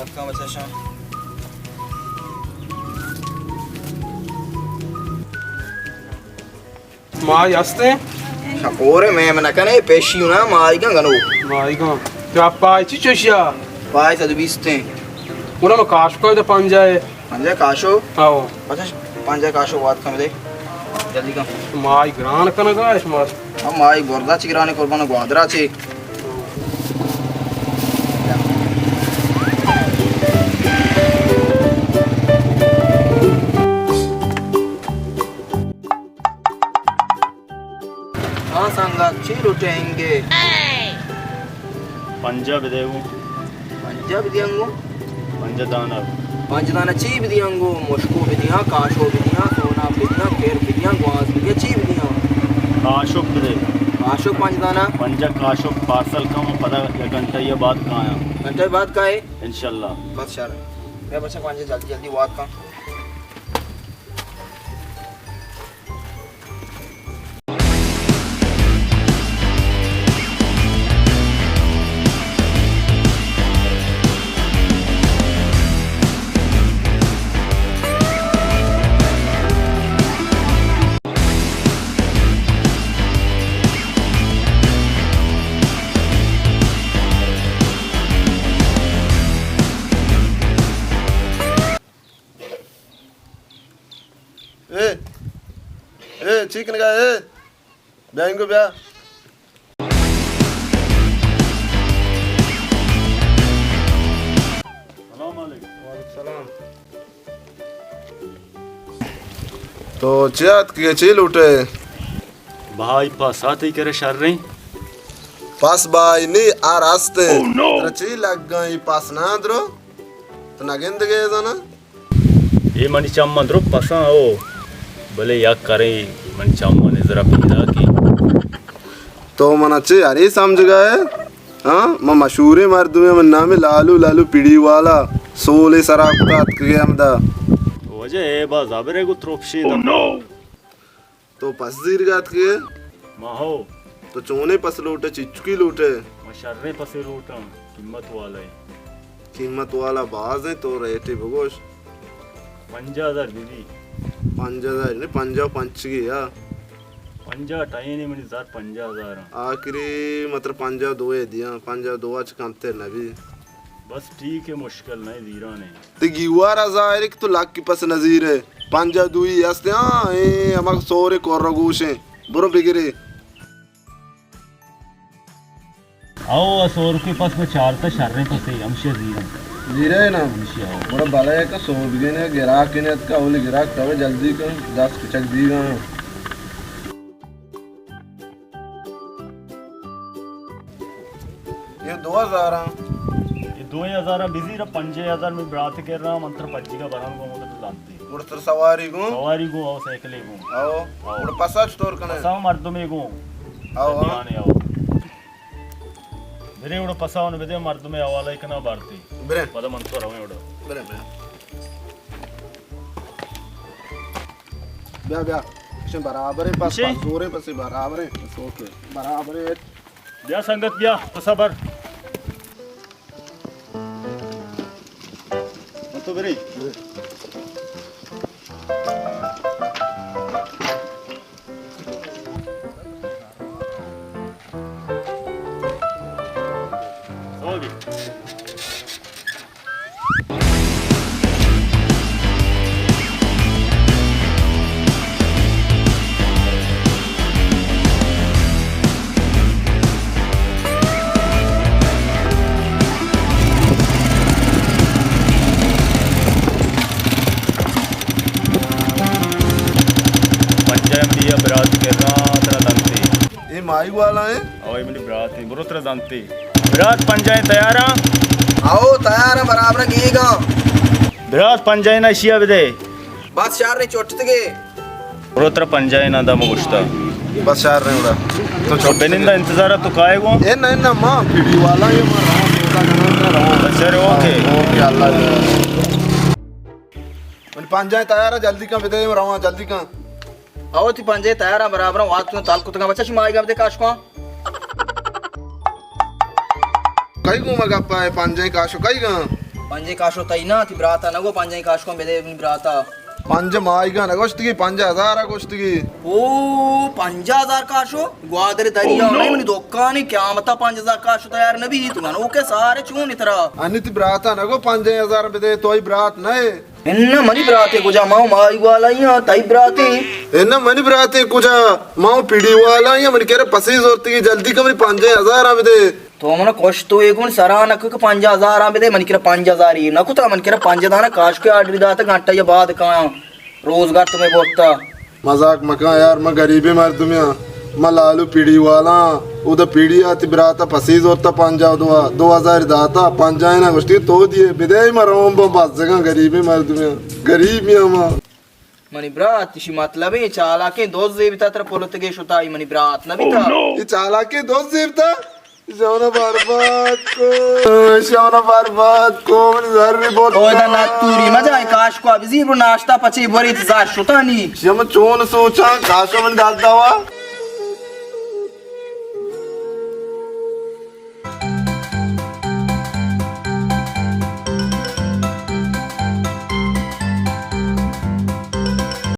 Welcome, attention. Mai aste? Sapore memang kan pesci una mai kan ganu. Mai kan. क्या पाई ची चोशिया? Pai sa dubiste. Una ma काशको तो पंजाए. Panja kasho. आओ. अच्छा panja kasho बात कम दे. जल्दी कम. Mai grain कन का इस मास. हम mai gorda चिकराने कुर्बान ग्वादरा ची. हाँ संगा ची लुटेंगे. पंजाब देवू पंजाब दियांगो. पंजदाना पंजदाना ची दियांगो. मुश्को दियां काशो दियां सोना दियां केर दियां ग्वास दियां ची दियां. काशुक दे काशो पंजदाना. पंजा काशुक पार्सल का मैं पता घंटा ये बात कहाँ है घंटे बाद का है इंशाल्लाह. बस यार मैं बच्चा पंजे जल्दी जल्दी बात का. चिकन का बैंगो ब्या सलाम. तो चियात के चिल उठे भाई पास आते ही करे शर रही पास बाई नहीं आ रास्ते तेरा चिल लग गई पास ना द्रो तो ना गेंद गए जाना ये मनी चम्मा द्रुप पसा हो भले या करे मनी चम्मा ने जरा पीदा की तो मना चे अरे समझ गए हाँ मैं मशहूरे मर्द में मन नाम है लालू लालू पीड़ी वाला सोले सराकुतात के हमदा वजह है बा जाबरे को त्रोपशी तो पस दीर गात के माहो तो चोने पस लूटे चिचुकी लूटे मशर्रे पसे रूटा कीमत वाला है कीमत वाला बाज है तो रेटे भगोश 5000 दीदी 5000 ने 50 पंच गया 50 टाई नहीं मनी जार 5000 आखिरी मतलब 50 दो है दिया 50 दो आज कांते नबी बस ठीक है मुश्किल नहीं दीरा ने ते गिवारा जायरिक तो लाख की पस नजीर है 50 दुई हस्ते हाँ ए हमक सोरे कोरगूशे बुरो बिगरे आओ 100 रुपये पास में 4 तो शर्रे पसे हमशे दीरा जीरे ना हमशे आओ बड़ा भला है का सो बिगे ने गिराक ने का ओले गिराक तवे जल्दी कर 10 पिचक दीगा ये 2000 ये 2000 बिजी रहा 5000 में बरात कर रहा मंत्र पच्ची का बराम को मतलब जानते उड़तर सवारी को सवारी को आओ साइकिल को आओ उड़ पसा स्टोर कने पसाव मर्दों में को आओ आने आओ मेरे उड़ पसाव ने बेदे मर्दों में आवाला इकना बारती ब्रे पता मंत्र रहो उड़ ब्रे ब्रे ब्या ब्या इसे बराबर है पास इसे? जोरे पसे बराबर है ओके बराबर है ब्या संगत ब्या पसा बर तो बेरे बरात कर रहा तेरा दंते ये माई वाला है आओ ये मेरी बरात है बुरो तेरा दंते बरात पंजाए तैयार आओ तैयार है बराबर गीगा. बरात पंजाए ना शिया बदे बस यार ने चोट तके. बुरो तेरा पंजाए ना दम गुश्ता बस यार रे उड़ा तो छोबेनिंदा इंतजार तो काए गो ए नहीं ना मां पीड़ी वाला ये मां रहा सर ओके ओके अल्लाह मन पंजाए तैयार है जल्दी का विदे में रहा जल्दी का आओ ती पंजे तैयार है बराबर वात को ताल कुतगा बच्चा शिमाई गाव दे काश को. कई को मगा पाए पंजाए काशो कई गा पंजे काशो तईना ती ब्राता नगो पंजे काशको बेदे ब्राता पंज माईगा नगोष्टगी 5000 आगोष्टगी ओ 5000 काशो ग्वादर दरिया नहीं मनी दोकानी क्या मता 5000 काशो तयार नबी तू ना ओके सारे चून इतरा अन्नित ब्राता नगो 5000 बेदे तोई ब्रात नए इन्न मनी ब्राते कुजा माओ माई वाला या तई ब्राते एना मनी ब्राते कुजा माओ पीड़ी वाला या मन केरे पसी जोरती जल्दी कमरी 5000 आबेदे तो मन कोश तो एक सरा नक 5000 आबेदे मन केरा 5000 ही नकु ता मन केरा 5 दाना काश के आर्डर दाता घंटा या बाद का रोजगार तुम्हें बोलता मजाक मका यार मैं गरीबी मर्द में मैं लालू पीड़ी वाला उधर पीड़ी आती ब्राता पसी जोरता 2000 दाता 5 ना गोष्टी तो दिए बिदे मरों बस जगह गरीबी मर्द में गरीब में हम मनी ब्रात शी मतलब है चाला के दोस्त जेबिता तर पोलतगे शुताई मनी ब्रात नबिता ये चालाकी दोस्त जीवता शावना बर्बाद को मन जर्री बोल ओदा ना तूरी मजा है काश को अभी जीरो नाश्ता पची बरी इंतजार शुतानी शम चोन सोचा काशो मन डाल दावा